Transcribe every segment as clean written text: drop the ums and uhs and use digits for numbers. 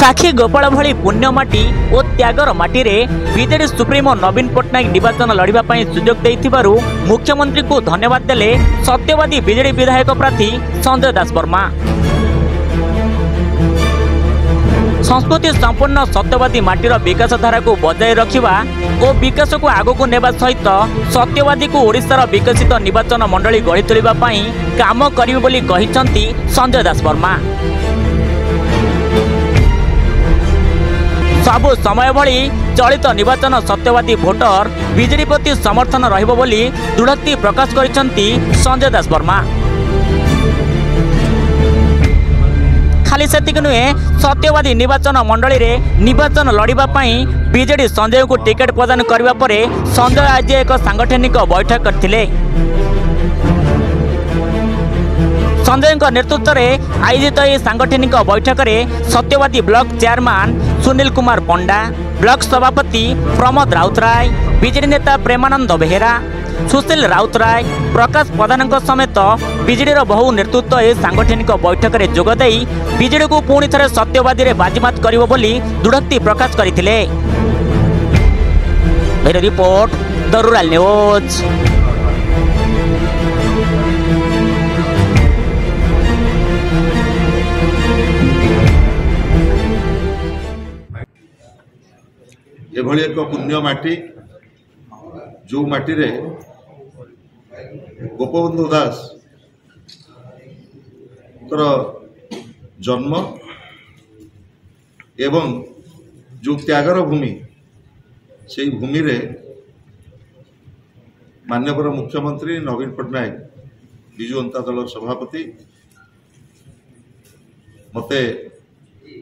साक्षी गोपाल भली पुण्यमाटी और त्यागर माटी रे बीजेडी सुप्रीमो नवीन पट्टनायक निर्वाचन लड़ाई सुजोग देइथिबारु मुख्यमंत्री को धन्यवाद देले सत्यवादी बीजेडी विधायक प्रार्थी संजय दास वर्मा। संस्कृति संपूर्ण सत्यवादी माटीर विकास धारा को बजाय रखिबा और विकास को आगो नेबा सहित सत्यवादी को ओडिशार विकसित निर्वाचन मंडली गढ़ी तोलिबा पई काम करिवे बोली कहिसंती संजय दास वर्मा। सबु समय भली चलित निर्वाचन सत्यवादी भोटर बीजेडी प्रति समर्थन रहिबो बोली दृढ़ोक्ति प्रकाश करिसंती संजय दास वर्मा। खाली सेतिक नुहे सत्यवादी निर्वाचन मंडली रे निर्वाचन लड़िबा पई बीजेडी संजय को टिकेट प्रदान करबा परे संजय आज एक सांगठनिक बैठक करथिले। संजय नेतृत्व में आयोजित यह सांगठनिक बैठक में सत्यवादी ब्लॉक चेयरमैन सुनील कुमार पंडा, ब्लॉक सभापति प्रमोद राउतराय, बीजेडी नेता प्रेमानंद बेहेरा, सुशील राउतराय, प्रकाश प्रधान समेत बीजेडी बहु नेतृत्व यह सांगठनिक बैठक में जोगदे बीजेडी को पुणी थे सत्यवादी रे बाजीमात करिवो बोली दृढ़ोक्ति प्रकाश करथिले। Bureau report the rural news. एभली एक पुण्य माटी जो माटी रे गोपबंधु दास जन्म एवं जो त्यागर भूमि से भूमि रे माननीय मुख्यमंत्री नवीन पट्टनायक विजु जनता दल सभापति मते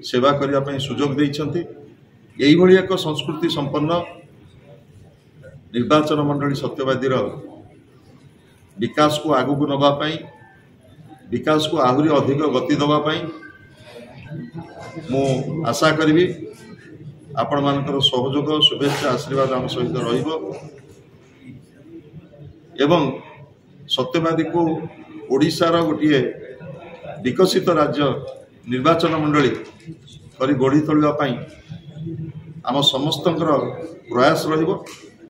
सेवा करने सुजोग देइछंती। यही भली एक संस्कृति संपन्न निर्वाचन मंडली सत्यवादी विकास को आगू को नवाई विकास को आहरी अधिक गति दवाई मु आशा करी आपण मानकर सहयोग शुभेच्छा आशीर्वाद आम सहित रहिबो एवं सत्यवादी को ओडिशार गोटे विकसित राज्य निर्वाचन मंडली करी गढ़ी तोलिबा पई आम समस्तंकर प्रयास रहिबो।